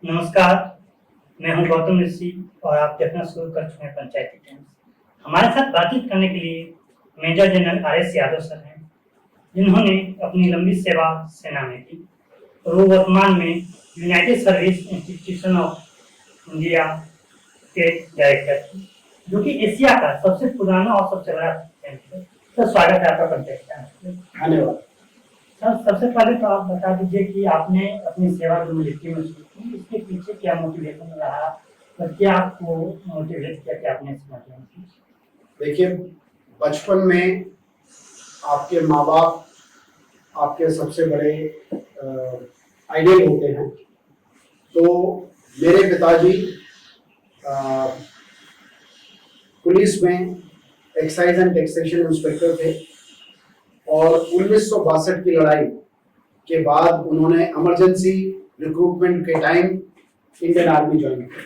नमस्कार, मैं हूं गौतम ऋषि और आप देखना शुरू कर चुके हैं पंचायती टाइम्स। हमारे साथ बातचीत करने के लिए major general RS Yadav sir हैं, जिन्होंने अपनी लंबी सेवा सेना में की और वो वर्तमान में United service institution of India के डायरेक्टर थे, जो कि एशिया का सबसे पुराना और सबसे बड़ा सेंटर है। सर, स्वागत है आपका पंचायती टाइम्स में। धन्यवाद। सर, सबसे पहले तो आप बता दीजिए कि आपने अपनी सेवा जो मिलिट्री में शुरू की, इसके पीछे क्या मोटिवेशन रहा और क्या आपको मोटिवेट किया कि आपने सेवा की? देखिए, बचपन में आपके माँ बाप आपके सबसे बड़े आइडियल होते हैं। तो मेरे पिताजी पुलिस में एक्साइज एंड टैक्सेशन इंस्पेक्टर थे और 1962 की लड़ाई के बाद उन्होंने इमरजेंसी रिक्रूटमेंट के टाइम इंडियन आर्मी ज्वाइन किया।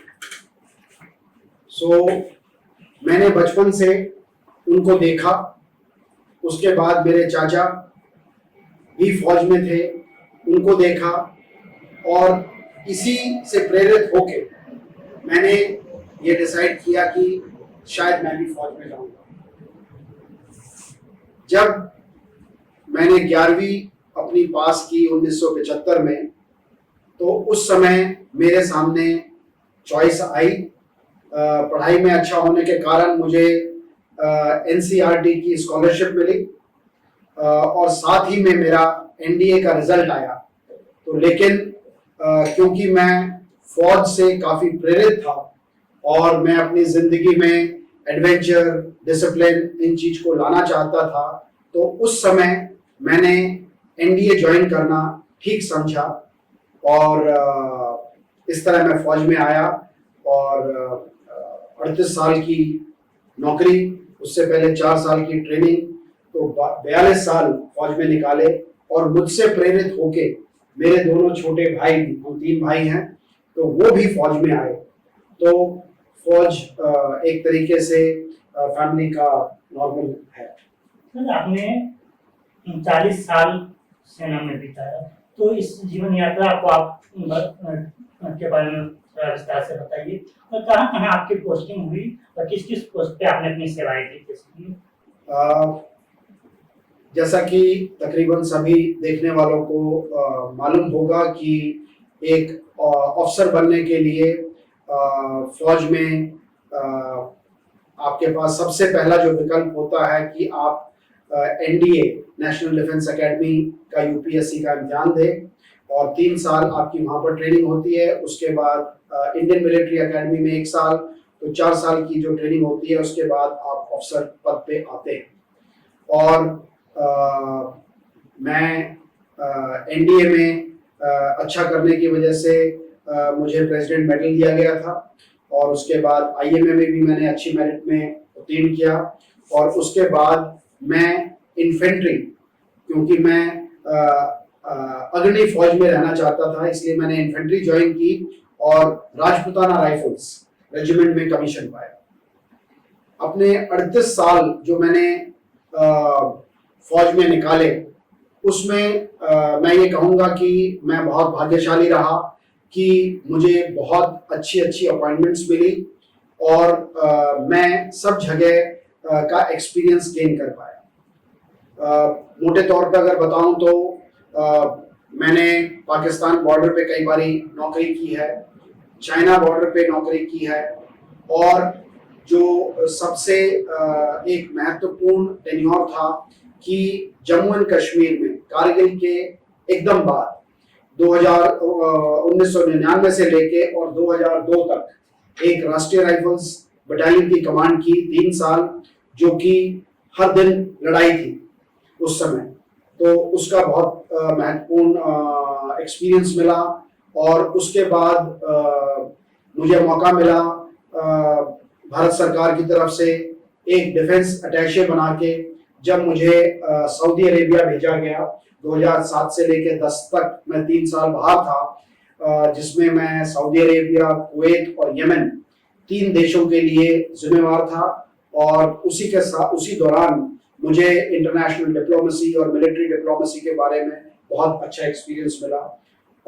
सो मैंने बचपन से उनको देखा। उसके बाद मेरे चाचा भी फौज में थे, उनको देखा और इसी से प्रेरित होके मैंने ये डिसाइड किया कि शायद मैं भी फौज में जाऊंगा। जब मैंने 11वीं अपनी पास की 1975 में, तो उस समय मेरे सामने चॉइस आई। पढ़ाई में अच्छा होने के कारण मुझे NCERT की स्कॉलरशिप मिली और साथ ही में मेरा NDA का रिजल्ट आया। तो लेकिन क्योंकि मैं फौज से काफ़ी प्रेरित था और मैं अपनी ज़िंदगी में एडवेंचर, डिसिप्लिन, इन चीज़ को लाना चाहता था, तो उस समय मैंने NDA ज्वाइन करना ठीक समझा और इस तरह मैं फौज में आया और 38 साल की नौकरी, उससे पहले 4 साल की ट्रेनिंग, तो 42 साल फौज में निकाले। और मुझसे प्रेरित होके मेरे दोनों छोटे भाई, हम 3 भाई हैं, तो वो भी फौज में आए। तो फौज एक तरीके से फैमिली का नॉर्मल है। सर, आपने 39 साल सेना में बिताया, तो इस जीवन यात्रा को आप के बारे में थोड़ा विस्तार से बताइए और कहाँ कहाँ आपकी पोस्टिंग हुई और किस किस पोस्ट पे आपने अपनी सेवाएं दी? जैसा कि तकरीबन सभी देखने वालों को मालूम होगा कि एक अफसर बनने के लिए फौज में आपके पास सबसे पहला जो विकल्प होता है कि आप NDA, नेशनल डिफेंस एकेडमी का UPSC का इम्तिहान दें और 3 साल आपकी वहाँ पर ट्रेनिंग होती है। उसके बाद इंडियन मिलिट्री एकेडमी में 1 साल, तो 4 साल की जो ट्रेनिंग होती है, उसके बाद आप अफसर पद पे आते हैं। और मैं NDA में अच्छा करने की वजह से मुझे प्रेसिडेंट मेडल दिया गया था और उसके बाद IMA में भी मैंने अच्छी मेरिट में उत्तीर्ण किया। और उसके बाद मैं इन्फेंट्री, क्योंकि मैं अग्रणी फौज में रहना चाहता था, इसलिए मैंने इन्फेंट्री ज्वाइन की और राजपूताना राइफल्स रेजिमेंट में कमीशन पाया। अपने 38 साल जो मैंने फौज में निकाले, उसमें मैं ये कहूँगा कि मैं बहुत भाग्यशाली रहा कि मुझे बहुत अच्छी अच्छी अपॉइंटमेंट्स मिली और मैं सब जगह का एक्सपीरियंस गेन कर पाया। मोटे तौर पर अगर बताऊं तो मैंने पाकिस्तान बॉर्डर पे कई बारी नौकरी की है, चाइना बॉर्डर पे नौकरी की है और जो सबसे एक महत्वपूर्ण टेन्योर था कि जम्मू एंड कश्मीर में कारगिल के एकदम बाद 1999 से लेके और 2002 तक एक राष्ट्रीय राइफल्स बटालियन की कमांड की 3 साल, जो कि हर दिन लड़ाई थी उस समय। तो उसका बहुत महत्वपूर्ण एक्सपीरियंस मिला और उसके बाद मुझे मौका मिला भारत सरकार की तरफ से एक डिफेंस अटैचे बना के, जब मुझे सऊदी अरेबिया भेजा गया 2007 से लेकर 10 तक मैं 3 साल बाहर था, जिसमें मैं सऊदी अरेबिया, कुवैत और यमन 3 देशों के लिए जिम्मेवार था। और उसी दौरान मुझे इंटरनेशनल डिप्लोमेसी और मिलिट्री डिप्लोमेसी के बारे में बहुत अच्छा एक्सपीरियंस मिला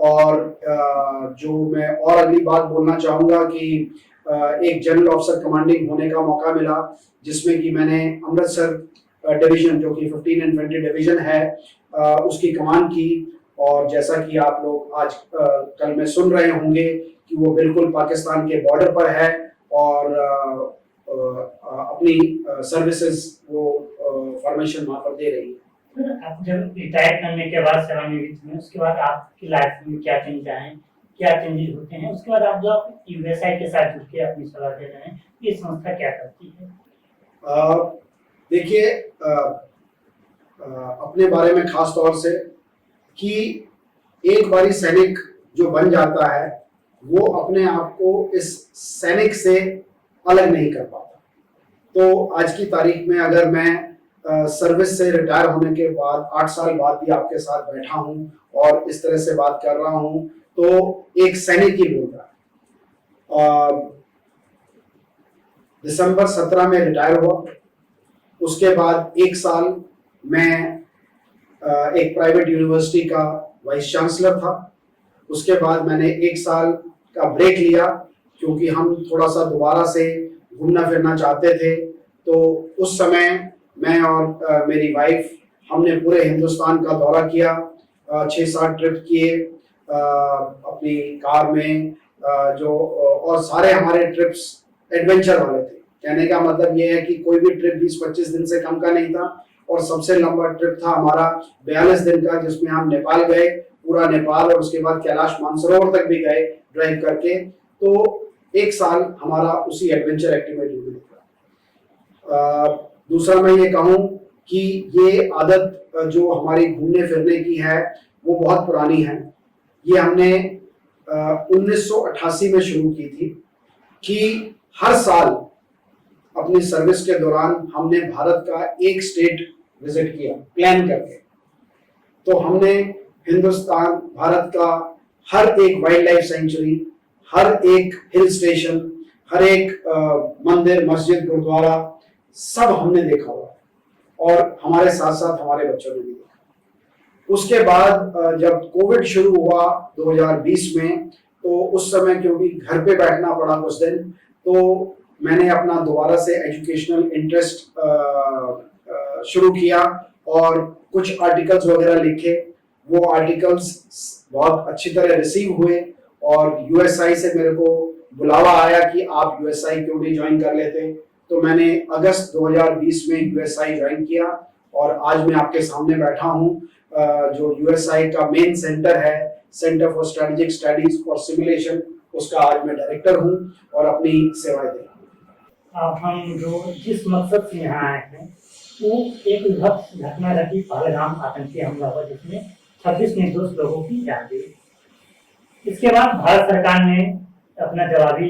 और जो मैं और अगली बात बोलना चाहूँगा कि एक जनरल ऑफिसर कमांडिंग होने का मौका मिला, जिसमें कि मैंने अमृतसर डिवीजन जो कि 15 इन्फेंट्री डिवीजन है उसकी कमान की। और जैसा कि आप लोग आज कल में सुन रहे होंगे कि वो बिल्कुल पाकिस्तान के बॉर्डर पर है और अपनी सर्विसेज वो फॉर्मेशन वहाँ पर दे रही है। सर, आप जब रिटायर करने के बाद सेवानिवृत्त हुए, उसके बाद आपकी लाइफ में क्या चेंज आए, क्या चेंजेस होते हैं? उसके बाद आप जो यूएसआई के साथ जुड़ के अपनी सलाह दे रहे हैं, ये संस्था क्या करती है? देखिए, अपने बारे में खास तौर से कि एक बारी सैनिक जो बन जाता है वो अपने आप को इस सैनिक से अलग नहीं कर पाता। तो आज की तारीख में अगर मैं सर्विस से रिटायर होने के बाद 8 साल बाद भी आपके साथ बैठा हूं और इस तरह से बात कर रहा हूं, तो एक सैनिक ही बोल रहा है। दिसंबर 17 में रिटायर हुआ। उसके बाद 1 साल मैं एक प्राइवेट यूनिवर्सिटी का वाइस चांसलर था। उसके बाद मैंने 1 साल का ब्रेक लिया क्योंकि हम थोड़ा सा दोबारा से घूमना फिरना चाहते थे। तो उस समय मैं और मेरी वाइफ हमने पूरे हिंदुस्तान का दौरा किया, 6-7 ट्रिप किए अपनी कार में, जो और सारे हमारे ट्रिप्स एडवेंचर वाले थे। कहने का मतलब ये है कि कोई भी ट्रिप 20-25 दिन से कम का नहीं था। और सबसे लंबा ट्रिप था हमारा 42 दिन का, जिसमें हम नेपाल गए, पूरा नेपाल, और उसके बाद कैलाश मानसरोवर तक भी गए ड्राइव करके। तो 1 साल हमारा उसी एडवेंचर एक्टिविटी में निकला। दूसरा मैं ये कहूँ कि ये आदत जो हमारी घूमने फिरने की है वो बहुत पुरानी है। ये हमने 1988 में शुरू की थी कि हर साल अपनी सर्विस के दौरान हमने भारत का एक स्टेट विजिट किया प्लान करके। तो हमने हिंदुस्तान, भारत का हर एक वाइल्ड लाइफ सेंचुरी, हर एक हिल स्टेशन, हर एक मंदिर, मस्जिद, गुरुद्वारा सब हमने देखा हुआ और हमारे साथ साथ हमारे बच्चों ने भी देखा। उसके बाद जब कोविड शुरू हुआ 2020 में, तो उस समय क्योंकि घर पे बैठना पड़ा कुछ दिन, तो मैंने अपना दोबारा से एजुकेशनल इंटरेस्ट शुरू किया और कुछ आर्टिकल्स वगैरह लिखे। वो आर्टिकल्स बहुत अच्छी तरह रिसीव हुए और यूएसआई से मेरे को बुलावा आया कि आप यूएसआई क्यों नहीं ज्वाइन कर लेते। तो मैंने अगस्त 2020 में यूएसआई ज्वाइन किया और आज मैं आपके सामने बैठा हूँ। जो यूएसआई का मेन सेंटर है, सेंटर फॉर स्ट्रेटेजिक स्टडीज और सिमुलेशन, उसका आज मैं डायरेक्टर हूँ और अपनी सेवाएं दे रहा हूँ। अब हम जो जिस मकसद से यहाँ आए हैं वो एक विभत्स घटना घटी, पहलगाम आतंकी हमला हुआ जिसमें 26 निर्दोष लोगों की जान गई। इसके बाद भारत सरकार ने अपना जवाबी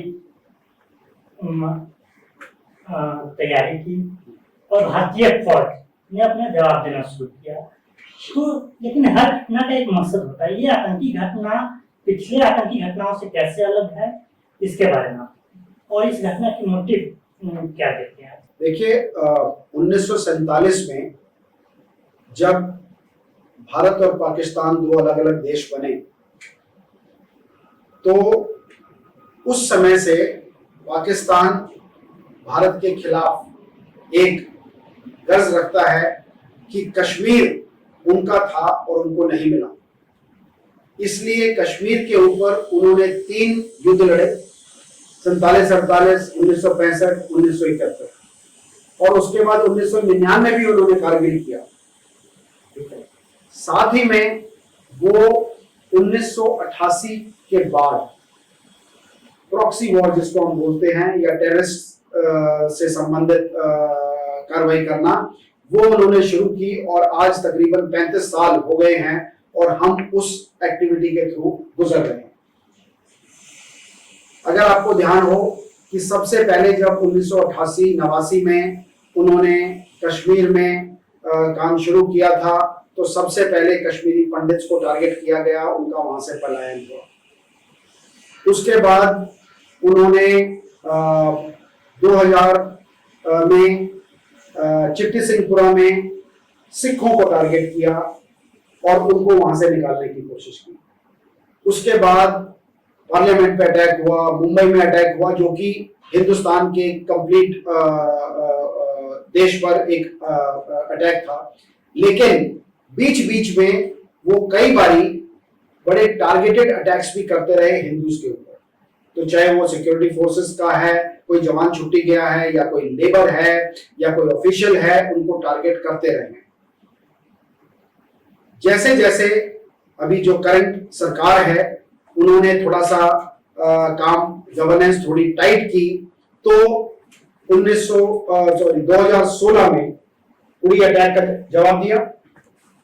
तैयारी की और भारतीय फौज ने अपना जवाब देना शुरू किया। तो लेकिन हर घटना का एक मकसद होता है। ये आतंकी घटना पिछले आतंकी घटनाओं से कैसे अलग है, इसके बारे में और इस घटना की मोटिव क्या देखते हैं? देखिए, 1947 में जब भारत और पाकिस्तान 2 अलग अलग देश बने, तो उस समय से पाकिस्तान भारत के खिलाफ एक गर्ज रखता है कि कश्मीर उनका था और उनको नहीं मिला। इसलिए कश्मीर के ऊपर उन्होंने 3 युद्ध लड़े, 47, 48, 1965, 1971 और उसके बाद 1999 में भी उन्होंने कारगिल किया। साथ ही में वो 1988 के बाद प्रॉक्सी वॉर जिसको हम बोलते हैं, या टेररिस्ट से संबंधित कार्रवाई करना, वो उन्होंने शुरू की और आज तकरीबन 35 साल हो गए हैं और हम उस एक्टिविटी के थ्रू गुजर रहे हैं। अगर आपको ध्यान हो कि सबसे पहले जब 1988-89 में उन्होंने कश्मीर में काम शुरू किया था, तो सबसे पहले कश्मीरी पंडित्स को टारगेट किया गया, उनका वहां से पलायन हुआ। उसके बाद उन्होंने 2000 में चिट्टी सिंहपुरा में सिखों को टारगेट किया और उनको वहां से निकालने की कोशिश की। उसके बाद पार्लियामेंट पे अटैक हुआ, मुंबई में अटैक हुआ, जो कि हिंदुस्तान के कंप्लीट देश पर एक अटैक था। लेकिन बीच बीच में वो कई बारी बड़े टारगेटेड अटैक्स भी करते रहे हिंदूज के ऊपर। तो चाहे वो सिक्योरिटी फोर्सेस का है, कोई जवान छुट्टी गया है, या कोई लेबर है, या कोई ऑफिशियल है, उनको टारगेट करते रहे। जैसे जैसे अभी जो करंट सरकार है, उन्होंने थोड़ा सा काम गवर्नेंस थोड़ी टाइट की, तो 2016 में उड़ी अटैक का जवाब दिया।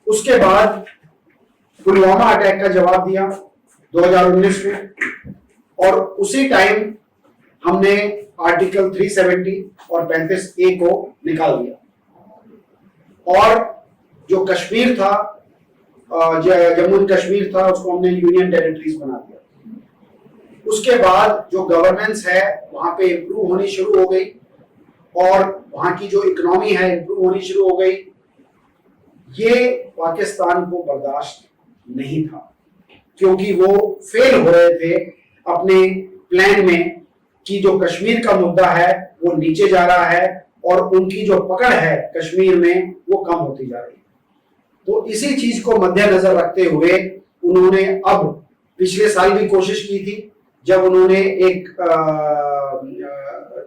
उसके बाद पुलवामा अटैक का जवाब दिया 2019 में, और उसी टाइम हमने आर्टिकल 370 और 35A को निकाल दिया। और जो कश्मीर था, जम्मू कश्मीर था, उसको हमने यूनियन टेरिटरीज बना दिया। उसके बाद जो गवर्नेंस है वहां पे इंप्रूव होनी शुरू हो गई, और वहां की जो इकोनॉमी है इंप्रूव होनी शुरू हो गई। ये पाकिस्तान को बर्दाश्त नहीं था, क्योंकि वो फेल हो रहे थे अपने प्लान में कि जो कश्मीर का मुद्दा है वो नीचे जा रहा है, और उनकी जो पकड़ है कश्मीर में वो कम होती जा रही है। तो इसी चीज को मद्देनजर रखते हुए उन्होंने अब पिछले साल भी कोशिश की थी, जब उन्होंने एक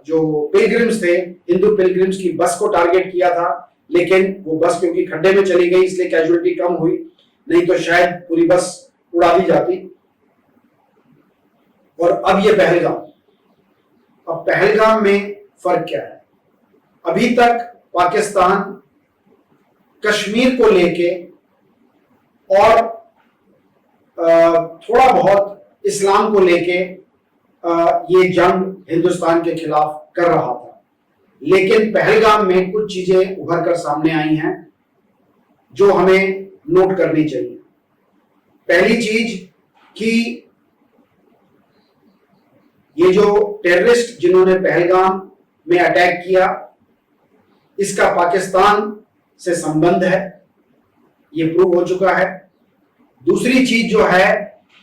जो पिलग्रिम्स थे, हिंदू पिलग्रिम्स की बस को टारगेट किया था। लेकिन वो बस क्योंकि खड्डे में चली गई, इसलिए कैजुअलिटी कम हुई, नहीं तो शायद पूरी बस उड़ा दी जाती। और अब ये पहलगाम, अब पहलगाम में फर्क क्या है? अभी तक पाकिस्तान कश्मीर को लेके और थोड़ा बहुत इस्लाम को लेके ये जंग हिंदुस्तान के खिलाफ कर रहा था। लेकिन पहलगाम में कुछ चीजें उभर कर सामने आई हैं जो हमें नोट करनी चाहिए। पहली चीज कि ये जो टेररिस्ट जिन्होंने पहलगाम में अटैक किया, इसका पाकिस्तान से संबंध है, ये प्रूव हो चुका है। दूसरी चीज जो है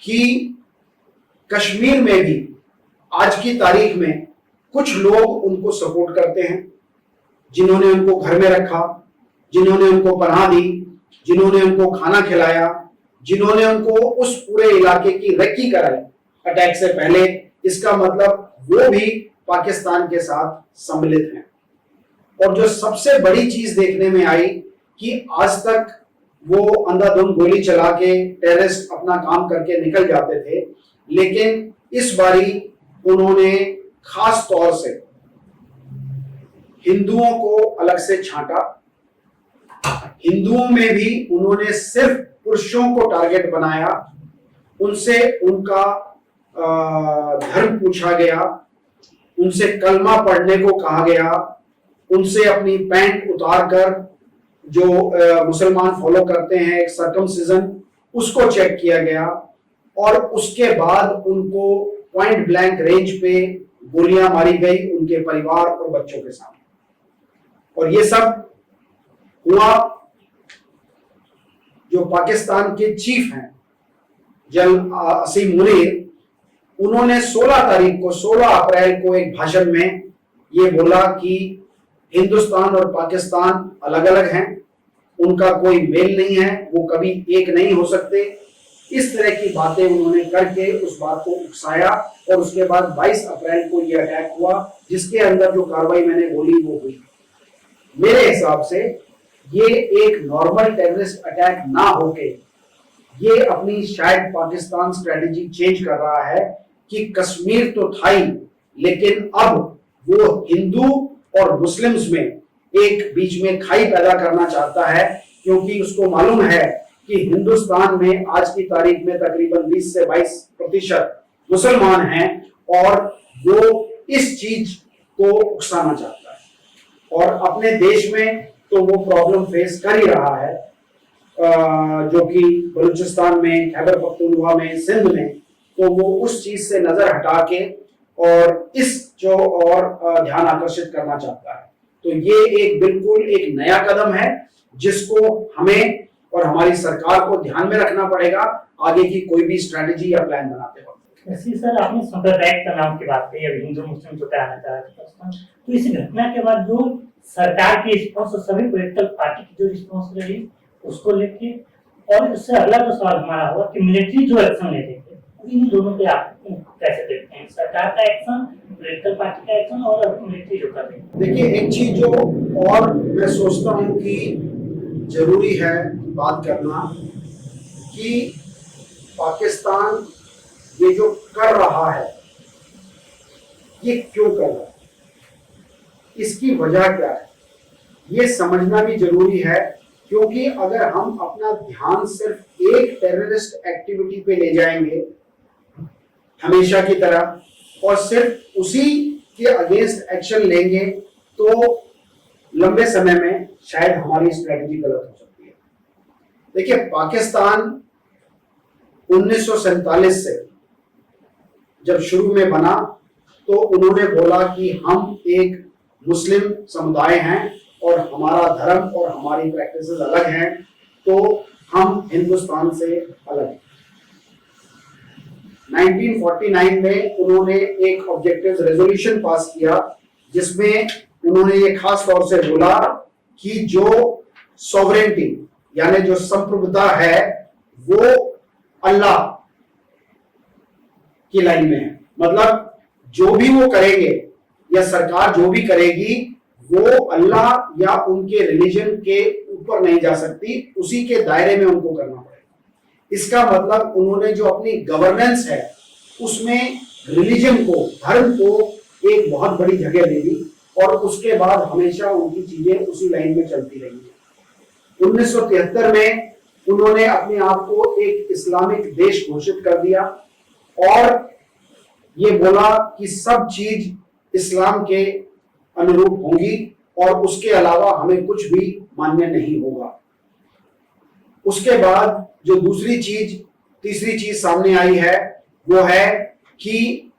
कि कश्मीर में भी आज की तारीख में कुछ लोग उनको सपोर्ट करते हैं, जिन्होंने उनको घर में रखा, जिन्होंने उनको पनाह दी, जिन्होंने उनको खाना खिलाया, जिन्होंने उनको उस पूरे इलाके की रेकी कराई अटैक से पहले। इसका मतलब वो भी पाकिस्तान के साथ सम्मिलित हैं। और जो सबसे बड़ी चीज देखने में आई कि आज तक वो अंधाधुंध गोली चला के टेररिस्ट अपना काम करके निकल जाते थे, लेकिन इस बारी उन्होंने खास तौर से हिंदुओं को अलग से छांटा। हिंदुओं में भी उन्होंने सिर्फ पुरुषों को टारगेट बनाया, उनसे उनका धर्म पूछा गया, उनसे कलमा पढ़ने को कहा गया, उनसे अपनी पैंट उतारकर जो मुसलमान फॉलो करते हैं एक सर्कमसिजन, उसको चेक किया गया, और उसके बाद उनको पॉइंट ब्लैंक रेंज पे गोलियां मारी गई उनके परिवार और बच्चों के सामने। और ये सब हुआ। जो पाकिस्तान के चीफ हैं जनरल असीम मुनीर, उन्होंने 16 अप्रैल को एक भाषण में ये बोला कि हिंदुस्तान और पाकिस्तान अलग अलग हैं, उनका कोई मेल नहीं है, वो कभी एक नहीं हो सकते। इस तरह की बातें उन्होंने करके उस बात को उकसाया, और उसके बाद 22 अप्रैल को ये अटैक हुआ, जिसके अंदर जो कार्रवाई मैंने बोली वो हुई। मेरे हिसाब से ये एक नॉर्मल टेररिस्ट अटैक ना होके ये अपनी शायद पाकिस्तान स्ट्रेटेजी चेंज कर रहा है कि कश्मीर तो था ही, लेकिन अब वो हिंदू और मुस्लिम्स में एक बीच में खाई पैदा करना चाहता है, क्योंकि उसको मालूम है कि हिंदुस्तान में आज की तारीख में तकरीबन 20 से 22% मुसलमान हैं, और वो इस चीज को उकसाना चाहता है। और अपने देश में तो वो प्रॉब्लम फेस कर ही रहा है, जो कि बलूचिस्तान में, खैबर पख्तूनख्वा में, सिंध में, तो वो उस चीज से नजर हटा के और इस जो और ध्यान आकर्षित करना चाहता है। तो ये एक बिल्कुल एक नया कदम है जिसको हमें और हमारी सरकार को ध्यान में रखना पड़ेगा आगे की कोई भी स्ट्रेटेजी या प्लान बनाते वक्त। ऐसी सर आपने सांप्रदायिक तनाव की बात कही, अभी हिंदू मुस्लिम जो कहना चाह रहे थे, तो इस घटना के बाद जो सरकार की रिस्पॉन्स और सभी पॉलिटिकल पार्टी की जो रिस्पॉन्स रही उसको लेके, और उससे अगला जो सवाल हमारा हुआ कि मिलिट्री जो एक्शन ले रही है, इन दोनों पे आप कैसे देखते हैं, सरकार का एक्शन, पॉलिटिकल पार्टी का एक्शन और मिलिट्री जो कर रही है? देखिए, एक चीज जो और मैं सोचता हूँ कि जरूरी है बात करना कि पाकिस्तान ये जो कर रहा है ये क्यों कर रहा है, इसकी वजह क्या है, ये समझना भी जरूरी है। क्योंकि अगर हम अपना ध्यान सिर्फ एक टेररिस्ट एक्टिविटी पे ले जाएंगे हमेशा की तरह और सिर्फ उसी के अगेंस्ट एक्शन लेंगे तो लंबे समय में शायद हमारी स्ट्रेटजी गलत हो सकती है। देखिए, पाकिस्तान 1947 से जब शुरू में बना तो उन्होंने बोला कि हम एक मुस्लिम समुदाय हैं और हमारा धर्म और हमारी प्रैक्टिसेस अलग हैं, तो हम हिंदुस्तान से अलग हैं। 1949 में उन्होंने एक ऑब्जेक्टिव रेजोल्यूशन पास किया जिसमें उन्होंने ये खास तौर से बोला कि जो सॉवरेनिटी यानी जो संप्रभुता है वो अल्लाह की लाइन में है। मतलब जो भी वो करेंगे या सरकार जो भी करेगी वो अल्लाह या उनके रिलीजन के ऊपर नहीं जा सकती, उसी के दायरे में उनको करना पड़ेगा। इसका मतलब उन्होंने जो अपनी गवर्नेंस है उसमें रिलीजन को, धर्म को एक बहुत बड़ी जगह दे दी और उसके बाद हमेशा उनकी चीजें उसी लाइन में चलती रही है। 1973 में उन्होंने अपने आप को एक इस्लामिक देश घोषित कर दिया और ये बोला कि सब चीज इस्लाम के अनुरूप होंगी और उसके अलावा हमें कुछ भी मान्य नहीं होगा। उसके बाद जो तीसरी चीज सामने आई है वो है कि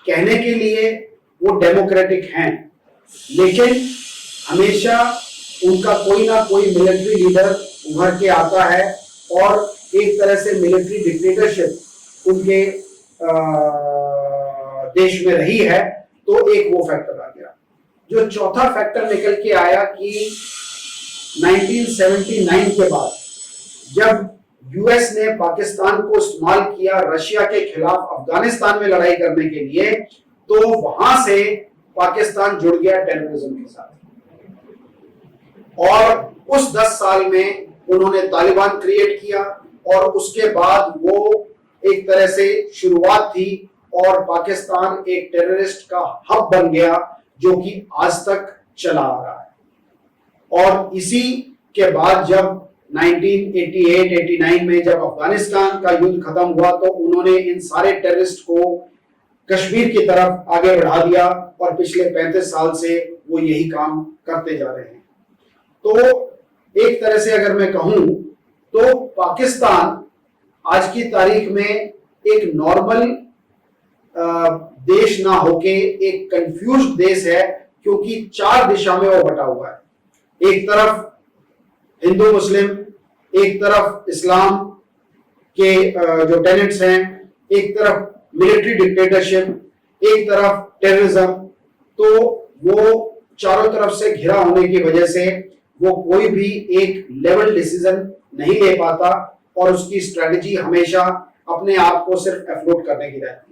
कहने के लिए वो डेमोक्रेटिक हैं, लेकिन हमेशा उनका कोई ना कोई मिलिट्री लीडर उभर के आता है और एक तरह से मिलिट्री डिक्टेटरशिप उनके देश में रही है, तो एक वो फैक्टर आ गया। जो चौथा फैक्टर निकल के आया कि 1979 के बाद जब यूएस ने पाकिस्तान को इस्तेमाल किया रशिया के खिलाफ अफगानिस्तान में लड़ाई करने के लिए, तो वहां से पाकिस्तान जुड़ गया टेररिज्म के साथ और उस 10 साल में उन्होंने तालिबान क्रिएट किया और उसके बाद वो एक तरह से शुरुआत थी और पाकिस्तान एक टेररिस्ट का हब बन गया जो कि आज तक चला आ रहा है। और इसी के बाद जब 1988-89 में जब अफगानिस्तान का युद्ध खत्म हुआ तो उन्होंने इन सारे टेररिस्ट को कश्मीर की तरफ आगे बढ़ा दिया और पिछले 35 साल से वो यही काम करते जा रहे हैं। तो एक तरह से अगर मैं कहूं तो पाकिस्तान आज की तारीख में एक नॉर्मल देश ना होके एक कंफ्यूज देश है, क्योंकि 4 दिशा में वो बटा हुआ है। एक तरफ हिंदू मुस्लिम, एक तरफ इस्लाम के जो टेनेट्स हैं, एक तरफ मिलिट्री डिक्टेटरशिप, एक तरफ टेररिज्म। तो वो चारों तरफ से घिरा होने की वजह से वो कोई भी एक लेवल डिसीजन नहीं ले पाता और उसकी स्ट्रेटजी हमेशा अपने आप को सिर्फ एफ्लोट करने की रहती है।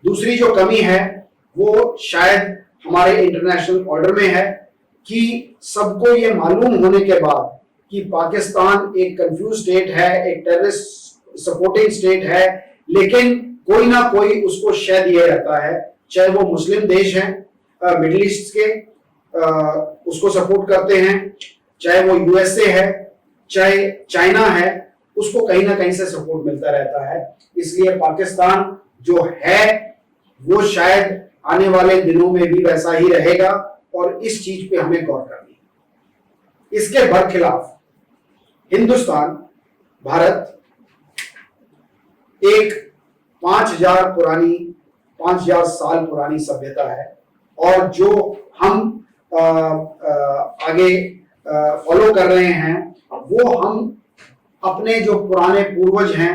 दूसरी जो कमी है वो शायद हमारे इंटरनेशनल ऑर्डर में है कि सबको ये मालूम होने के बाद कि पाकिस्तान एक कंफ्यूज स्टेट है, एक टेररिस्ट सपोर्टिंग स्टेट है, लेकिन कोई ना कोई उसको शय दिया जाता है, चाहे वो मुस्लिम देश हैं मिडिल ईस्ट के उसको सपोर्ट करते हैं, चाहे वो यूएसए है, चाहे चाइना है, उसको कहीं ना कहीं से सपोर्ट मिलता रहता है। इसलिए पाकिस्तान जो है वो शायद आने वाले दिनों में भी वैसा ही रहेगा और इस चीज पे हमें गौर करनी है। इसके बरखिलाफ हिंदुस्तान, भारत एक 5000 साल पुरानी सभ्यता है और जो हम आगे फॉलो कर रहे हैं वो हम अपने जो पुराने पूर्वज हैं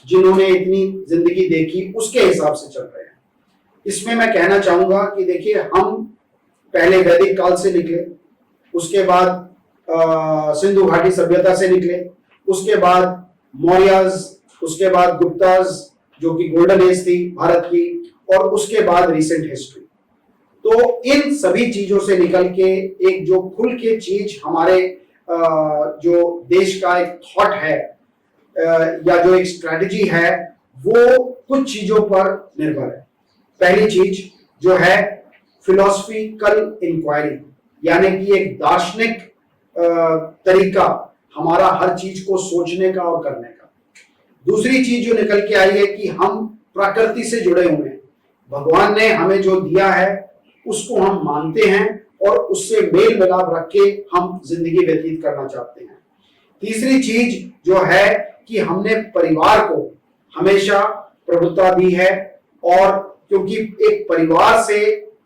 जिन्होंने इतनी जिंदगी देखी उसके हिसाब से चल रहे हैं। इसमें मैं कहना चाहूंगा कि देखिए, हम पहले वैदिक काल से निकले, उसके बाद सिंधु घाटी सभ्यता से निकले, उसके बाद मौर्यज, उसके बाद गुप्ताज जो कि गोल्डन एज थी भारत की, और उसके बाद रिसेंट हिस्ट्री। तो इन सभी चीजों से निकल के एक जो खुल के चीज हमारे जो देश का एक थॉट है या जो एक स्ट्रेटजी है, वो कुछ चीजों पर निर्भर है। पहली चीज जो है फिलोसफिकल इंक्वायरी, यानी कि एक दार्शनिक तरीका हमारा हर चीज को सोचने का और करने का। दूसरी चीज जो निकल के आई है कि हम प्रकृति से जुड़े हुए हैं, भगवान ने हमें जो दिया है उसको हम मानते हैं और उससे मेल मिलाप रख के हम जिंदगी व्यतीत करना चाहते हैं। तीसरी चीज जो है कि हमने परिवार को हमेशा प्रभुत्व दी है, और क्योंकि एक परिवार से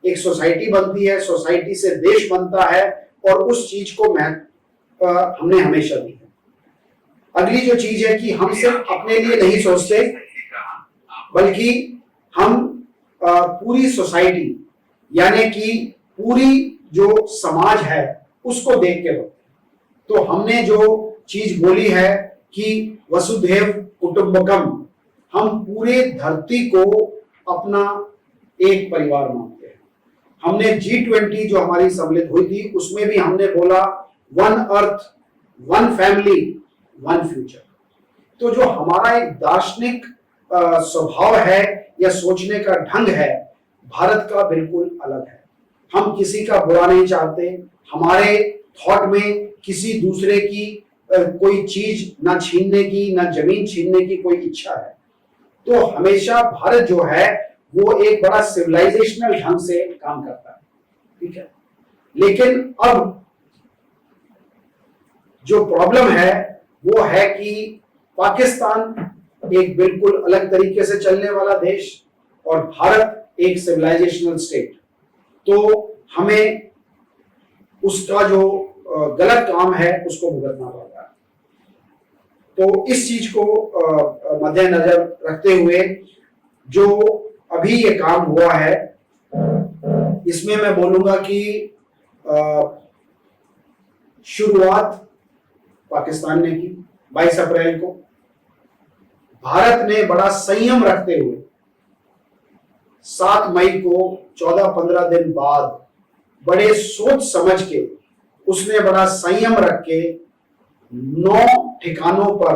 एक सोसाइटी बनती है, सोसाइटी से देश बनता है, और उस चीज को हमने हमेशा दी है। अगली जो चीज है कि हम सिर्फ अपने लिए नहीं सोचते, बल्कि हम पूरी सोसाइटी यानी कि पूरी जो समाज है उसको देख के बढ़ते। तो हमने जो चीज बोली है कि वसुधैव कुटुंबकम, हम पूरे धरती को अपना एक परिवार मानते हैं। हमने G20 जो हमारी सम्मिलित हुई थी उसमें भी हमने बोला one earth, one family, one future. तो जो हमारा एक दार्शनिक स्वभाव है या सोचने का ढंग है, भारत का बिल्कुल अलग है। हम किसी का बुरा नहीं चाहते, हमारे थॉट में किसी दूसरे की कोई चीज ना छीनने की, ना जमीन छीनने की कोई इच्छा है। तो हमेशा भारत जो है वो एक बड़ा सिविलाइजेशनल ढंग से काम करता है, ठीक है। लेकिन अब जो प्रॉब्लम है वो है कि पाकिस्तान एक बिल्कुल अलग तरीके से चलने वाला देश और भारत एक सिविलाइजेशनल स्टेट। तो हमें उसका जो गलत काम है उसको भुगतना पड़ता है। तो इस चीज को मद्देनजर रखते हुए जो अभी ये काम हुआ है, इसमें मैं बोलूंगा कि शुरुआत पाकिस्तान ने की 22 अप्रैल को। भारत ने बड़ा संयम रखते हुए 7 मई को 14-15 दिन बाद बड़े सोच समझ के उसने बड़ा संयम रख के 9 ठिकानों पर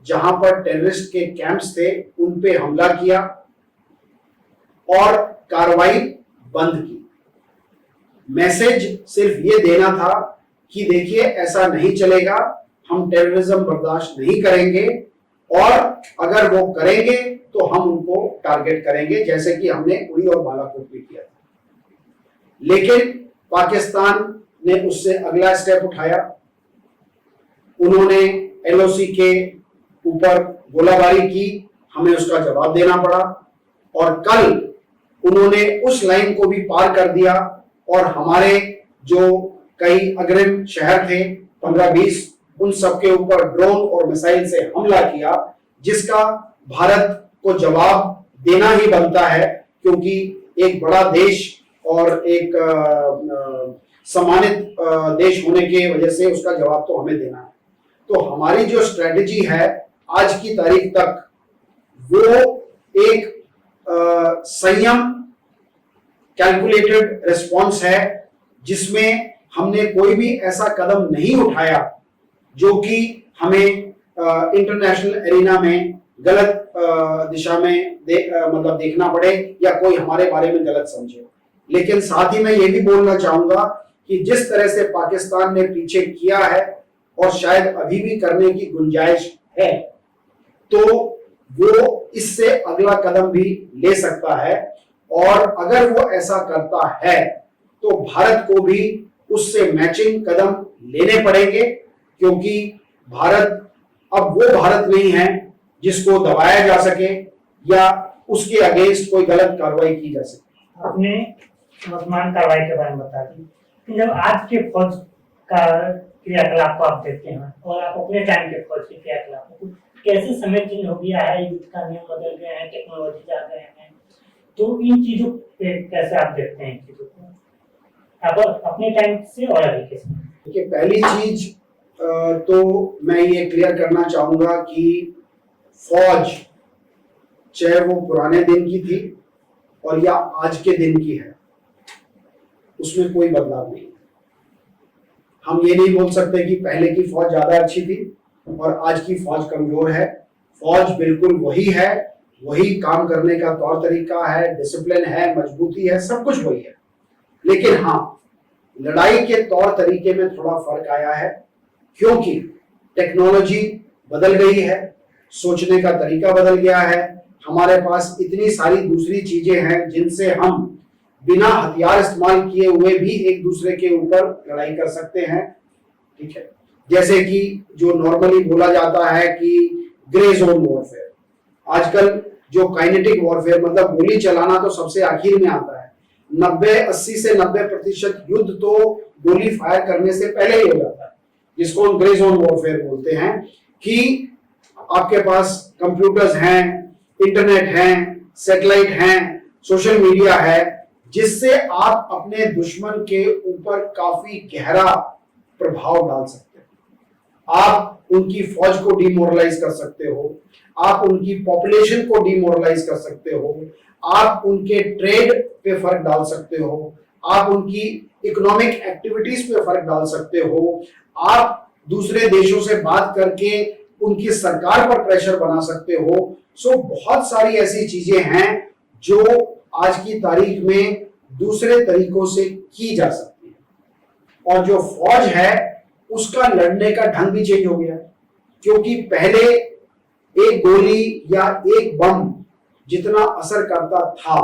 जहां पर टेररिस्ट के कैंप्स थे उन पे हमला किया और कार्रवाई बंद की। मैसेज सिर्फ ये देना था कि देखिए ऐसा नहीं चलेगा, हम टेररिज्म बर्दाश्त नहीं करेंगे, और अगर वो करेंगे तो हम उनको टारगेट करेंगे, जैसे कि हमने उड़ी और बालाकोट में किया था। लेकिन पाकिस्तान ने उससे अगला स्टेप उठाया, उन्होंने LOC के ऊपर गोलाबारी की, हमें उसका जवाब देना पड़ा, और कल उन्होंने उस लाइन को भी पार कर दिया और हमारे जो कई अग्रिम शहर थे 15-20, उन सबके ऊपर ड्रोन और मिसाइल से हमला किया, जिसका भारत को जवाब देना ही बनता है, क्योंकि एक बड़ा देश और एक सम्मानित देश होने की वजह से उसका जवाब तो हमें देना है। तो हमारी जो स्ट्रेटजी है आज की तारीख तक, वो एक संयम कैलकुलेटेड रिस्पॉन्स है, जिसमें हमने कोई भी ऐसा कदम नहीं उठाया जो कि हमें इंटरनेशनल एरिना में गलत दिशा में मतलब देखना पड़े या कोई हमारे बारे में गलत समझे। लेकिन साथ ही मैं ये भी बोलना चाहूंगा कि जिस तरह से पाकिस्तान ने पीछे किया है और शायद अभी भी करने की गुंजाइश है, तो वो इससे अगला कदम भी ले सकता है, और अगर वो ऐसा करता है तो भारत को भी उससे मैचिंग कदम लेने पड़ेंगे, क्योंकि भारत अब वो भारत नहीं है जिसको दबाया जा सके या उसके अगेंस्ट कोई गलत कार्रवाई की जा सके। आपने वर्तमान कार्रवाई के बारे में बता दी कि जब आज के फौज का क्रियाकलाप को आप देखते हैं और आप अपने टाइम के फौज के क्रियाकलापों को, कैसे समय चेंज हो गया है, युद्ध का नियम बदल गए हैं, टेक्नोलॉजी आ गए हैं, तो इन चीजों पे कैसे आप देखते हैं इन चीजों को आप अपने टाइम से और अभी के समय? देखिए, पहली चीज तो मैं ये क्लियर करना चाहूंगा कि फौज चाहे वो पुराने दिन की थी और या आज के दिन की है, उसमें कोई बदलाव नहीं। हम ये नहीं बोल सकते कि पहले की फौज ज्यादा अच्छी थी और आज की फौज कमजोर है। फौज बिल्कुल वही है, वही काम करने का तौर तरीका है, डिसिप्लिन है, मजबूती है, सब कुछ वही है। लेकिन हाँ, लड़ाई के तौर तरीके में थोड़ा फर्क आया है, क्योंकि टेक्नोलॉजी बदल गई है, सोचने का तरीका बदल गया है। हमारे पास इतनी सारी दूसरी चीजें हैं जिनसे हम बिना हथियार इस्तेमाल किए हुए भी एक दूसरे के ऊपर लड़ाई कर सकते हैं। ठीक है, जैसे कि जो नॉर्मली बोला जाता है कि ग्रे जोन वॉरफेयर, आजकल जो काइनेटिक वॉरफेयर, मतलब गोली चलाना तो सबसे आखिर में आता है। 80 से 90% युद्ध तो गोली फायर करने से पहले ही हो जाता है, जिसको हम ग्रे जोन वॉरफेयर बोलते हैं। कि आपके पास कंप्यूटर्स हैं, इंटरनेट हैं, सैटेलाइट हैं, सोशल मीडिया है, जिससे आप अपने दुश्मन के ऊपर काफी गहरा प्रभाव डाल सकते हैं। आप उनकी फौज को डिमोरलाइज कर सकते हो, आप उनकी पॉपुलेशन को डिमोरलाइज कर सकते हो, आप उनके ट्रेड पे फर्क डाल सकते हो, आप उनकी इकोनॉमिक एक्टिविटीज पे फर्क डाल सकते हो, आप दूसरे देशों से बात करके उनकी सरकार पर प्रेशर बना सकते हो। सो बहुत सारी ऐसी चीजें हैं जो आज की तारीख में दूसरे तरीकों से की जा सकती है। और जो फौज है उसका लड़ने का ढंग भी चेंज हो गया, क्योंकि पहले एक गोली या एक बम जितना असर करता था,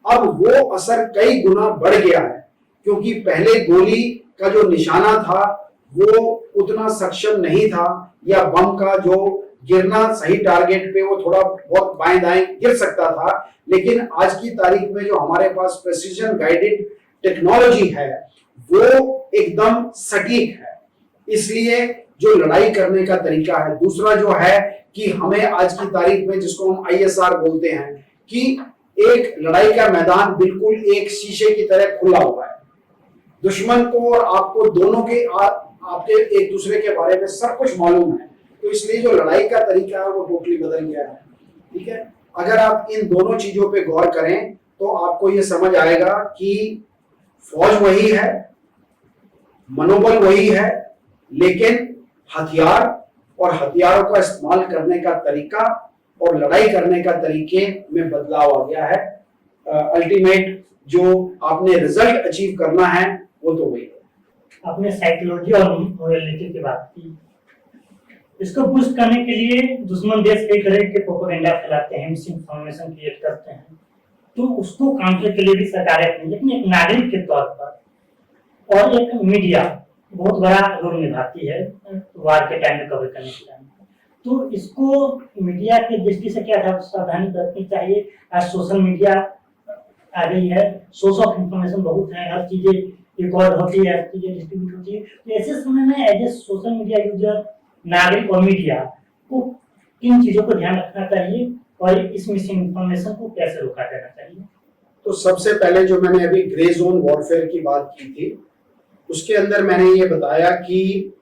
अब वो असर कई गुना बढ़ गया है। क्योंकि पहले गोली का जो निशाना था वो उतना सक्षम नहीं था, या बम का जो गिरना सही टारगेट पे वो थोड़ा बहुत बाएं दाएं गिर सकता था। लेकिन आज की तारीख में जो हमारे पास प्रेसिजन गाइडेड टेक्नोलॉजी है वो एकदम सटीक है। इसलिए जो लड़ाई करने का तरीका है, दूसरा जो है कि हमें आज की तारीख में, जिसको हम ISR बोलते हैं, कि एक लड़ाई का मैदान बिल्कुल एक शीशे की तरह खुला हुआ है। दुश्मन को और आपको दोनों के आपके एक दूसरे के बारे में सब कुछ मालूम है, तो इसलिए जो लड़ाई का तरीका है वो टोटली बदल गया है। ठीक है, अगर आप इन दोनों चीजों पे गौर करें तो आपको ये समझ आएगा कि फौज वही है, मनोबल वही है, लेकिन हथियार और हथियारों का इस्तेमाल करने का तरीका और लड़ाई करने का तरीके में बदलाव आ गया है। अल्टीमेट जो आपने रिजल्ट अचीव करना है वो तो वही है। आपने साइकोलॉजी और मोरालिटी की बात की, इसको बूस्ट करने के लिए दुश्मन देश कई तरह के प्रोपेगेंडा फैलाते हैं, मिस इन्फॉर्मेशन क्रिएट करते हैं, तो उसको काउंटर के लिए भी सरकारें अपनी, लेकिन एक नागरिक के तौर पर और एक मीडिया बहुत बड़ा रोल निभाती है वार के टाइम में कवर करने के टाइम। तो इसको मीडिया के दृष्टि से क्या सावधानी बरतनी चाहिए? आज सोशल मीडिया आ गई है, सोर्स ऑफ इंफॉर्मेशन बहुत है, हर चीजें रिकॉर्ड होती है, हर चीजें डिस्ट्रीब्यूट होती है। तो ऐसे समय में as a social media user, नागरिक और मीडिया को किन चीजों को ध्यान रखना चाहिए और इस मिस इन्फॉर्मेशन को कैसे रोका जाना चाहिए? तो सबसे पहले जो मैंने अभी ग्रे जोन वॉरफेयर की बात की थी, उसके अंदर मैंने ये बताया कि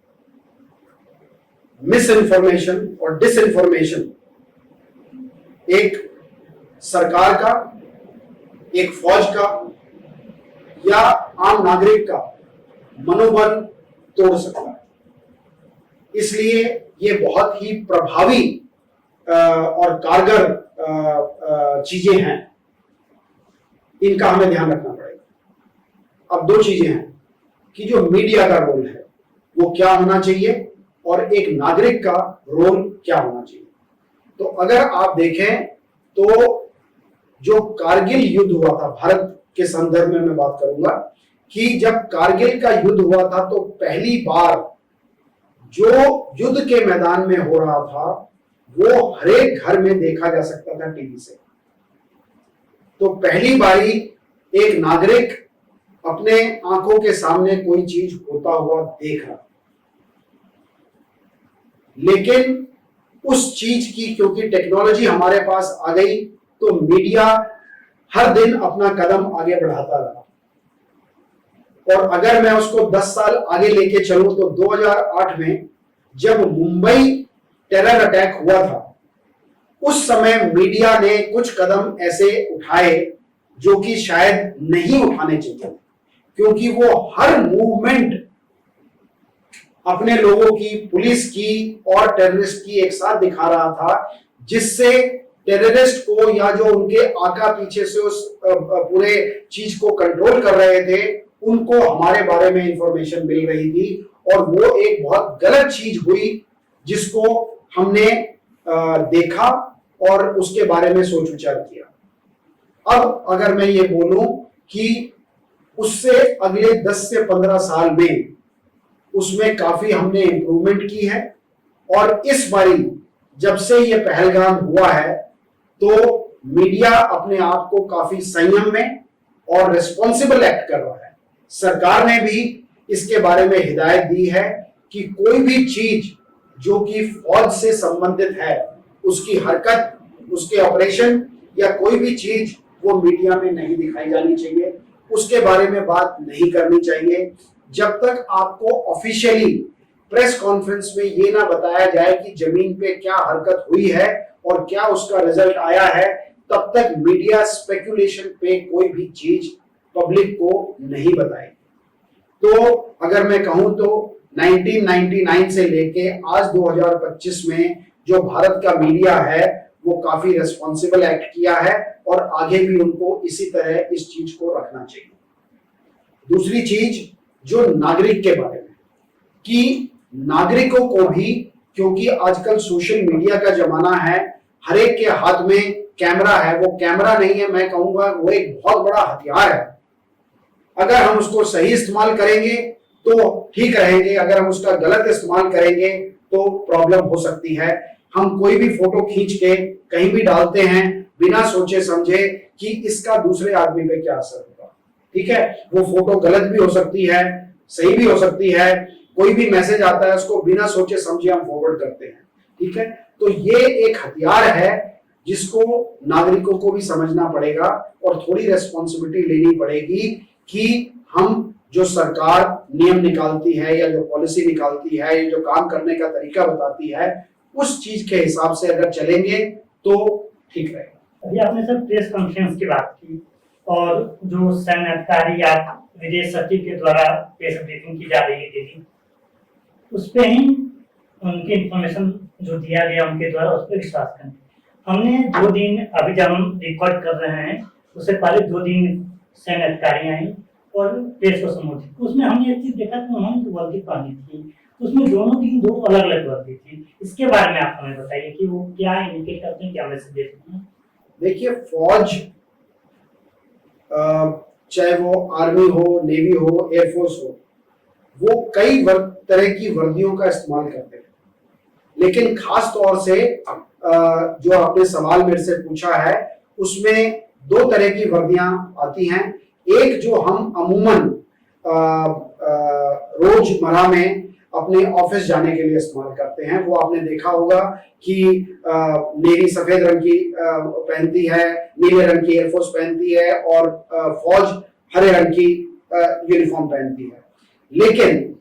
मिस इन्फॉर्मेशन और डिसइंफॉर्मेशन एक सरकार का, एक फौज का या आम नागरिक का मनोबल तोड़ सकता है। इसलिए ये बहुत ही प्रभावी और कारगर चीजें हैं, इनका हमें ध्यान रखना पड़ेगा। अब दो चीजें हैं कि जो मीडिया का रोल है वो क्या होना चाहिए और एक नागरिक का रोल क्या होना चाहिए। तो अगर आप देखें तो जो कारगिल युद्ध हुआ था, भारत के संदर्भ में मैं बात करूंगा, कि जब कारगिल का युद्ध हुआ था तो पहली बार जो युद्ध के मैदान में हो रहा था वो हर एक घर में देखा जा सकता था टीवी से। तो पहली बारी एक नागरिक अपने आंखों के सामने कोई चीज होता हुआ देख रहा, लेकिन उस चीज की क्योंकि टेक्नोलॉजी हमारे पास आ गई तो मीडिया हर दिन अपना कदम आगे बढ़ाता रहा। और अगर मैं उसको 10 साल आगे लेके चलूं तो 2008 में जब मुंबई टेरर अटैक हुआ था, उस समय मीडिया ने कुछ कदम ऐसे उठाए जो कि शायद नहीं उठाने चाहिए, क्योंकि वो हर मूवमेंट अपने लोगों की, पुलिस की और टेररिस्ट की एक साथ दिखा रहा था, जिससे टेररिस्ट को या जो उनके आका पीछे से उस पूरे चीज को कंट्रोल कर रहे थे, उनको हमारे बारे में इंफॉर्मेशन मिल रही थी। और वो एक बहुत गलत चीज हुई जिसको हमने देखा और उसके बारे में सोच विचार किया। अब अगर मैं ये बोलूं कि उससे अगले 10 से 15 साल में उसमें काफी हमने इंप्रूवमेंट की है। और इस बारी जब से ये पहलगाम हुआ है तो मीडिया अपने आप को काफी संयम में और रिस्पॉन्सिबल एक्ट कर रहा है। सरकार ने भी इसके बारे में हिदायत दी है कि कोई भी चीज जो कि फौज से संबंधित है, उसकी हरकत, उसके ऑपरेशन या कोई भी चीज वो मीडिया में नहीं दिखाई जानी चाहिए, उसके बारे में बात नहीं करनी चाहिए जब तक आपको ऑफिशियली प्रेस कॉन्फ्रेंस में ये ना बताया जाए कि जमीन पे क्या हरकत हुई है और क्या उसका रिजल्ट आया है। तब तक मीडिया स्पेकुलेशन पे कोई भी चीज पब्लिक को नहीं बताएगी। तो अगर मैं कहूं तो 1999 से लेके आज 2025 में जो भारत का मीडिया है वो काफी रिस्पॉन्सिबल एक्ट किया है और आगे भी उनको इसी तरह इस चीज को रखना चाहिए। दूसरी चीज जो नागरिक के बारे में, कि नागरिकों को भी, क्योंकि आजकल सोशल मीडिया का जमाना है, हर एक के हाथ में कैमरा है। वो कैमरा नहीं है, मैं कहूंगा वो एक बहुत बड़ा हथियार है। अगर हम उसको सही इस्तेमाल करेंगे तो ठीक रहेंगे, अगर हम उसका गलत इस्तेमाल करेंगे तो प्रॉब्लम हो सकती है। हम कोई भी फोटो खींच के कहीं भी डालते हैं बिना सोचे समझे कि इसका दूसरे आदमी पे क्या असर होगा। ठीक है, वो फोटो गलत भी हो सकती है, सही भी हो सकती है। कोई भी मैसेज आता है उसको बिना सोचे समझे हम फॉरवर्ड करते हैं। ठीक है, तो ये एक हथियार है जिसको नागरिकों को भी समझना पड़ेगा और थोड़ी रेस्पॉन्सिबिलिटी लेनी पड़ेगी कि हम जो सरकार नियम निकालती है या जो पॉलिसी निकालती है या जो काम करने का तरीका बताती है, उस चीज के हिसाब से अगर चलेंगे तो ठीक रहेगा। अभी आपने सर प्रेस कॉन्फ्रेंस की बात की और जो सैन्य अधिकारी या विदेश सचिव के द्वारा प्रेस ब्रीफिंग की जा रही है डेली, उस पर ही उनकी इंफॉर्मेशन जो दिया गया उनके द्वारा उस पर विश्वास करें। हमने 2 दिन, अभी जब हम रिकॉर्ड कर रहे हैं उससे पहले 2 दिन सैन्य अधिकारी आई और प्रेस को संबोधित, उसमें हमने एक चीज देखा कि उन्होंने जो वर्दी पहनी थी उसमें दोनों दिन 2 अलग अलग वर्दी थी। इसके बारे में आप हमें बताइए कि वो क्या इंडिकेट करते हैं, क्या मैसेज देते हैं। देखिए, फौज चाहे वो आर्मी हो, नेवी हो, एयरफोर्स हो, वो कई तरह की वर्दियों का इस्तेमाल करते हैं। लेकिन खास तौर से जो आपने सवाल मेरे से पूछा है उसमें 2 तरह की वर्दियां आती हैं। एक जो हम अमूमन रोजमर्रा में अपने ऑफिस जाने के लिए इस्तेमाल करते हैं, वो आपने देखा होगा कि नेवी सफेद रंग की पहनती है, नीले रंग की एयरफोर्स पहनती है और फौज हरे रंग की यूनिफॉर्म पहनती है। लेकिन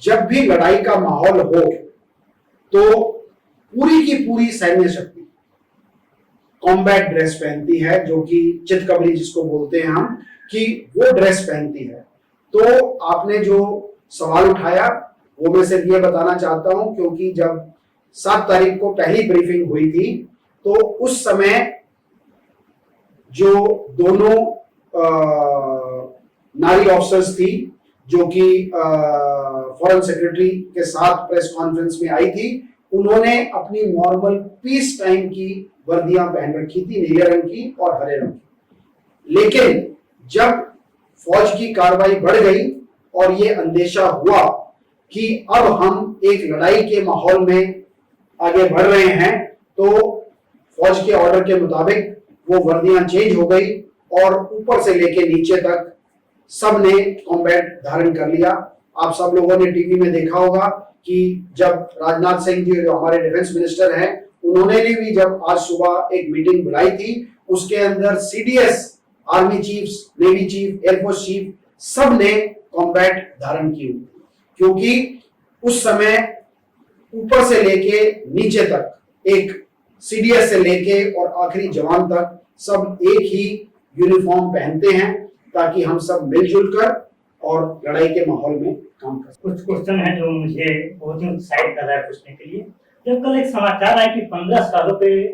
जब भी लड़ाई का माहौल हो तो पूरी की पूरी सैन्य शक्ति कॉम्बैट ड्रेस पहनती है, जो कि चितकबरी जिसको बोलते हैं हम, कि वो ड्रेस पहनती है। तो आपने जो सवाल उठाया वो मैं सिर्फ ये बताना चाहता हूं, क्योंकि जब 7 तारीख को पहली ब्रीफिंग हुई थी तो उस समय जो दोनों नारी ऑफिसर्स थी जो कि फॉरेन सेक्रेटरी के साथ प्रेस कॉन्फ्रेंस में आई थी, उन्होंने अपनी नॉर्मल पीस टाइम की वर्दियां पहन रखी थी, नीले रंग की और हरे रंग की। लेकिन जब फौज की कार्रवाई बढ़ गई और ये अंदेशा हुआ कि अब हम एक लड़ाई के माहौल में आगे बढ़ रहे हैं, तो फौज के ऑर्डर के मुताबिक वो वर्दियां चेंज हो गई और ऊपर से लेके नीचे तक सबने कॉम्बैट धारण कर लिया। आप सब लोगों ने टीवी में देखा होगा कि जब राजनाथ सिंह जी जो हमारे डिफेंस मिनिस्टर हैं, उन्होंने भी जब आज सुबह एक मीटिंग बुलाई थी, उसके अंदर CDS, army chiefs, navy chief, air force chief सब ने कॉम्बैट धारण की हुई, क्योंकि उस समय ऊपर से लेके नीचे तक एक सीडीएस से लेके और आखिरी जवान तक सब एक ही यूनिफॉर्म पहनते हैं, ताकि हम सब मिलजुल कर और लड़ाई के माहौल में काम कर सकें। कुछ क्वेश्चन है जो मुझे बहुत ही उत्साहित कर रहा है पूछने के लिए। जब कल एक समाचार आया कि 15 सालों पे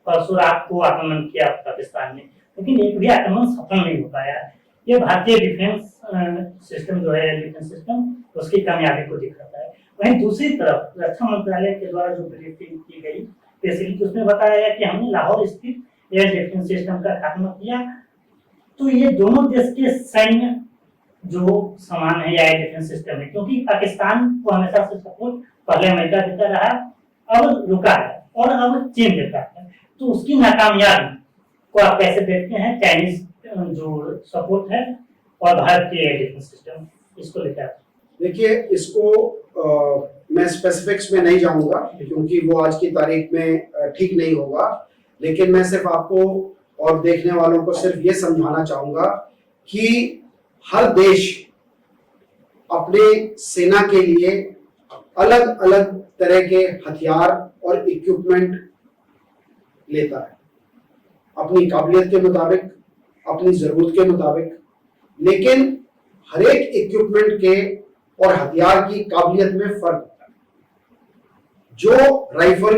परसों रात को आक्रमण किया पाकिस्तान ने, लेकिन एक भी आक्रमण सफल नहीं हो पाया। ये भारतीय डिफेंस सिस्टम जो है, डिफेंस सिस्टम, उसकी कामयाबी को दिखाता है। वहीं दूसरी तरफ रक्षा मंत्रालय के द्वारा जो ब्रीफिंग की गई बेसिकली, उसमें बताया गया कि हमने लाहौर स्थित एयर डिफेंस सिस्टम का खात्मा किया। तो ये दोनों देश के सैन्य जो समान है एयर डिफेंस सिस्टम है, क्योंकि पाकिस्तान को हमेशा से सपोर्ट पहले अमेरिका देता रहा, अब रुका है और अब चीन देता है। तो उसकी नाकामयाबी को आप कैसे देखते हैं, चाइनीज जो सपोर्ट है और भारत के एयर डिफेंस सिस्टम, इसको लेकर? देखिए, इसको मैं स्पेसिफिक्स में नहीं जाऊंगा क्योंकि वो आज की तारीख में ठीक नहीं होगा, लेकिन मैं सिर्फ आपको और देखने वालों को सिर्फ ये समझाना चाहूंगा कि हर देश अपने सेना के लिए अलग अलग तरह के हथियार और इक्विपमेंट लेता है, अपनी काबिलियत के मुताबिक, अपनी जरूरत के मुताबिक। लेकिन हर एक इक्विपमेंट के और हथियार की काबिलियत में फर्क होता है। जो राइफल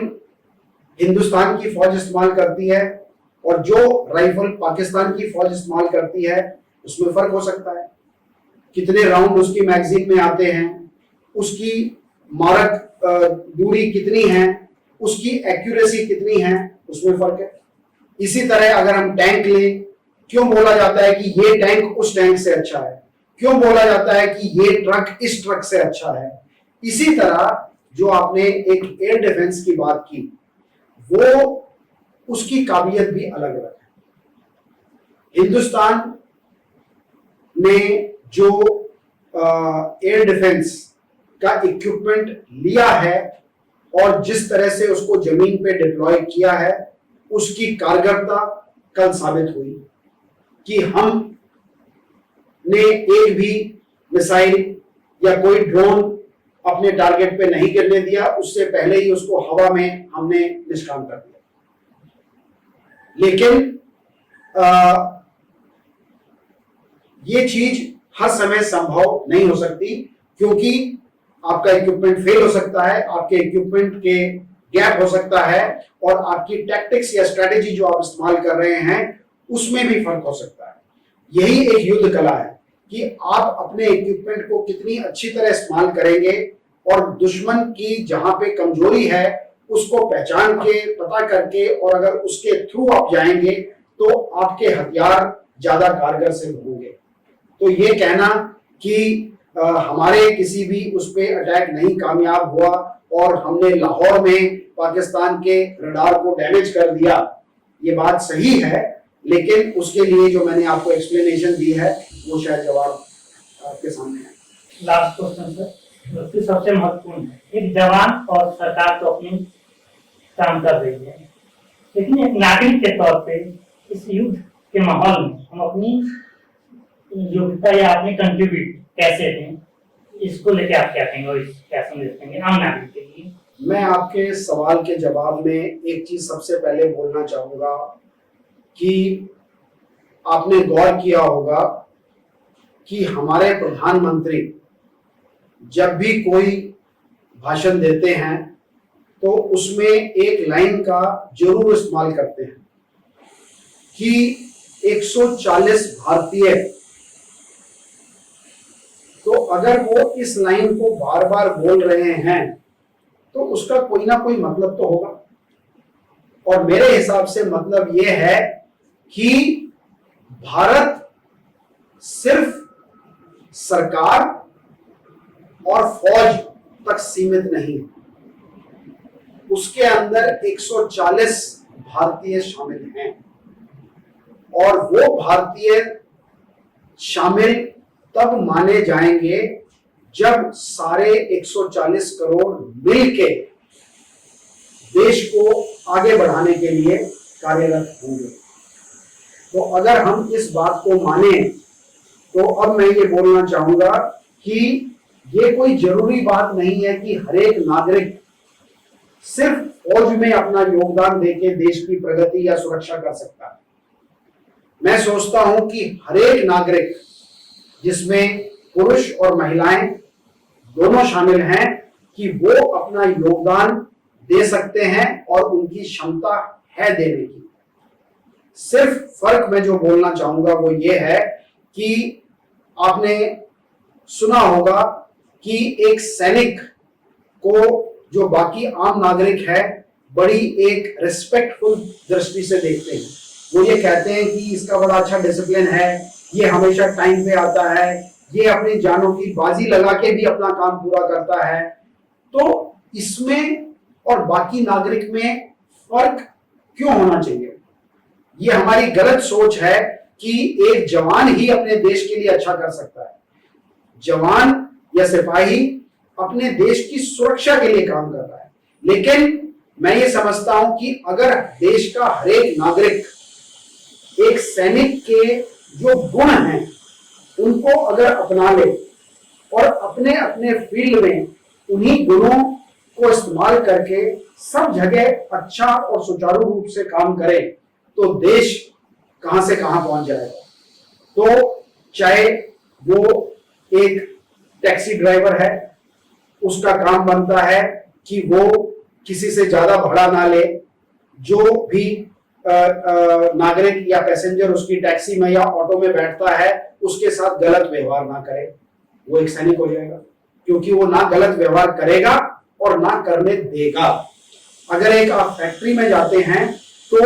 हिंदुस्तान की फौज इस्तेमाल करती है और जो राइफल पाकिस्तान की फौज इस्तेमाल करती है, उसमें फर्क हो सकता है। कितने राउंड उसकी मैगजीन में आते हैं, उसकी मारक दूरी कितनी है, उसकी एक्यूरेसी कितनी है, उसमें फर्क है। इसी तरह अगर हम टैंक लें, क्यों बोला जाता है कि ये टैंक उस टैंक से अच्छा है, क्यों बोला जाता है कि ये ट्रक इस ट्रक से अच्छा है। इसी तरह जो आपने एक एयर डिफेंस की बात की, वो उसकी काबिलियत भी अलग अलग है। हिंदुस्तान ने जो एयर डिफेंस का इक्विपमेंट लिया है और जिस तरह से उसको जमीन पे डिप्लॉय किया है, उसकी कारगरता कल साबित हुई कि हम ने एक भी मिसाइल या कोई ड्रोन अपने टारगेट पे नहीं गिरने दिया, उससे पहले ही उसको हवा में हमने निष्काम कर दिया। लेकिन ये चीज हर समय संभव नहीं हो सकती, क्योंकि आपका इक्विपमेंट फेल हो सकता है, आपके इक्विपमेंट के गैप हो सकता है और आपकी टैक्टिक्स या स्ट्रेटेजी जो आप इस्तेमाल कर रहे हैं उसमें भी फर्क हो सकता है। यही एक युद्ध कला है कि आप अपने इक्विपमेंट को कितनी अच्छी तरह इस्तेमाल करेंगे और दुश्मन की जहां पे कमजोरी है उसको पहचान के, पता करके, और अगर उसके थ्रू आप जाएंगे तो आपके हथियार ज्यादा कारगर सिद्ध होंगे। तो ये कहना कि हमारे किसी भी उस पे अटैक नहीं कामयाब हुआ और हमने लाहौर में पाकिस्तान के रडार को डैमेज कर दिया, ये बात सही है, लेकिन उसके लिए जो मैंने आपको एक्सप्लेनेशन दी है वो शायद जवाब आपके सामने है। लास्ट क्वेश्चन सर, जो सबसे महत्वपूर्ण है, एक जवान और सरकार तो अपनी काम कर रही है, लेकिन एक नागरिक के तौर पे इस युद्ध के माहौल में हम अपनी योग्यता या अपनी कंट्रीब्यूट कैसे दें, इसको लेके आप क्या कहेंगे और क्या संदेश देंगे आम नागरिक के लिए? मैं आपके सवाल के जवाब में एक चीज सबसे पहले बोलना चाहूंगा कि आपने गौर किया होगा कि हमारे प्रधानमंत्री जब भी कोई भाषण देते हैं तो उसमें एक लाइन का जरूर इस्तेमाल करते हैं कि 140 भारतीय। तो अगर वो इस लाइन को बार बार बोल रहे हैं तो उसका कोई ना कोई मतलब तो होगा, और मेरे हिसाब से मतलब ये है कि भारत सिर्फ सरकार और फौज तक सीमित नहीं, उसके अंदर 140 भारतीय शामिल हैं, और वो भारतीय शामिल तब माने जाएंगे जब सारे 140 करोड़ मिलके देश को आगे बढ़ाने के लिए कार्यरत होंगे। तो अगर हम इस बात को माने तो अब मैं ये बोलना चाहूंगा कि ये कोई जरूरी बात नहीं है कि हर एक नागरिक सिर्फ फौज में अपना योगदान देके देश की प्रगति या सुरक्षा कर सकता है। मैं सोचता हूं कि हर एक नागरिक, जिसमें पुरुष और महिलाएं दोनों शामिल हैं, कि वो अपना योगदान दे सकते हैं और उनकी क्षमता है देने की। सिर्फ फर्क मैं जो बोलना चाहूंगा वो ये है कि आपने सुना होगा कि एक सैनिक को जो बाकी आम नागरिक है बड़ी एक रिस्पेक्टफुल दृष्टि से देखते हैं। वो ये कहते हैं कि इसका बड़ा अच्छा डिसिप्लिन है, ये हमेशा टाइम पे आता है, ये अपनी जानों की बाजी लगा के भी अपना काम पूरा करता है। तो इसमें और बाकी नागरिक में फर्क क्यों होना चाहिए? ये हमारी गलत सोच है कि एक जवान ही अपने देश के लिए अच्छा कर सकता है। जवान या सिपाही अपने देश की सुरक्षा के लिए काम कर रहा है, लेकिन मैं ये समझता हूं कि अगर देश का हर एक नागरिक एक सैनिक के जो गुण हैं उनको अगर अपना ले और अपने अपने फील्ड में उन्हीं गुणों को इस्तेमाल करके सब जगह अच्छा और सुचारू रूप से काम करे तो देश कहां से कहां पहुंच जाएगा। तो चाहे वो एक टैक्सी ड्राइवर है, उसका काम बनता है कि वो किसी से ज्यादा भाड़ा ना ले, जो भी नागरिक या पैसेंजर उसकी टैक्सी में या ऑटो में बैठता है उसके साथ गलत व्यवहार ना करे, वो एक सैनिक हो जाएगा, क्योंकि वो ना गलत व्यवहार करेगा और ना करने देगा। अगर एक आप फैक्ट्री में जाते हैं तो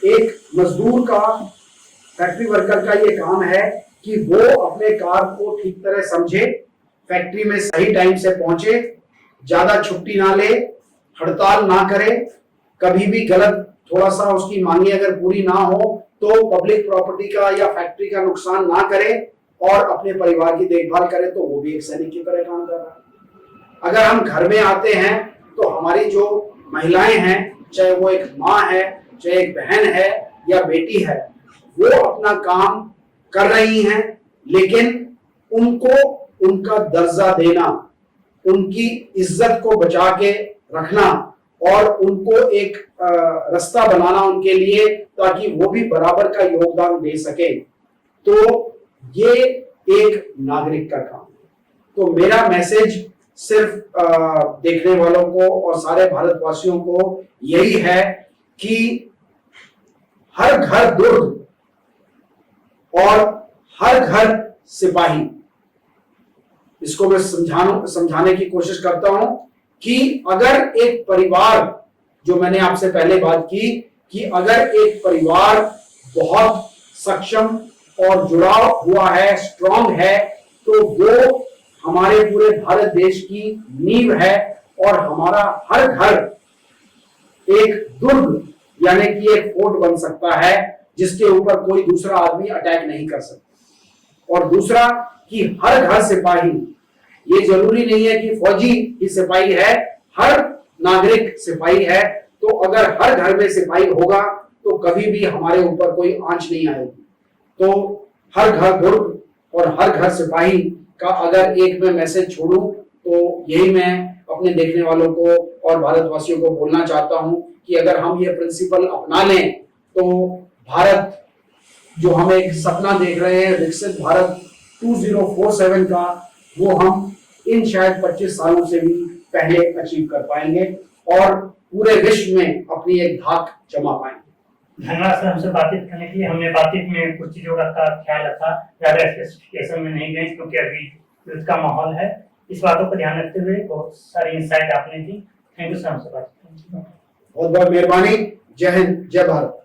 एक मजदूर का, फैक्ट्री वर्कर का ये काम है कि वो अपने काम को ठीक तरह समझे, फैक्ट्री में सही टाइम से पहुंचे, ज्यादा छुट्टी ना ले, हड़ताल ना करे, कभी भी गलत थोड़ा सा उसकी मांगे अगर पूरी ना हो तो पब्लिक प्रॉपर्टी का या फैक्ट्री का नुकसान ना करे और अपने परिवार की देखभाल करे, तो वो भी एक सैनिक की तरह काम कर रहा है। अगर हम घर में आते हैं तो हमारी जो महिलाएं हैं, चाहे वो एक माँ है, चाहे एक बहन है या बेटी है, वो अपना काम कर रही हैं, लेकिन उनको उनका दर्जा देना, उनकी इज्जत को बचा के रखना और उनको एक रास्ता बनाना उनके लिए ताकि वो भी बराबर का योगदान दे सके, तो ये एक नागरिक का काम है। तो मेरा मैसेज सिर्फ देखने वालों को और सारे भारतवासियों को यही है कि हर घर दुर्ग और हर घर सिपाही, इसको मैं समझाने की कोशिश करता हूं कि अगर एक परिवार, जो मैंने आपसे पहले बात की कि अगर एक परिवार बहुत सक्षम और जुड़ाव हुआ है, स्ट्रांग है, तो वो हमारे पूरे भारत देश की नींव है और हमारा हर घर एक दुर्ग यानी कि एक फोर्ट बन सकता है जिसके ऊपर कोई दूसरा आदमी अटैक नहीं कर सकता। और दूसरा कि हर घर सिपाही, ये जरूरी नहीं है कि फौजी ही सिपाही है, हर नागरिक सिपाही है। तो अगर हर घर में सिपाही होगा तो कभी भी हमारे ऊपर कोई आंच नहीं आएगी। तो हर घर दुर्ग और हर घर सिपाही का अगर एक मैं मैसेज छोड़ूं तो यही मैं अपने देखने वालों को और भारतवासियों को बोलना चाहता हूं कि अगर हम ये प्रिंसिपल अपना लें तो भारत, जो हम एक सपना देख रहे हैं विकसित भारत 2047 का, वो हम इन शायद 25 सालों से भी पहले अचीव कर पाएंगे और पूरे विश्व में अपनी एक धाक जमा पाएंगे। धन्यवाद सर हमसे बातचीत करने के लिए। हमने बातचीत में कुछ चीजों का ख्याल रखा, ज्यादा स्पेसिफिकेशन में नहीं गए क्योंकि अभी युद्ध का माहौल है। इस बातों को ध्यान रखते हुए बहुत सारी इंसाइट आपने दी। थैंक यू सर हमसे बातचीत करने के लिए। बहुत बहुत मेहरबानी। जय हिंद, जय भारत।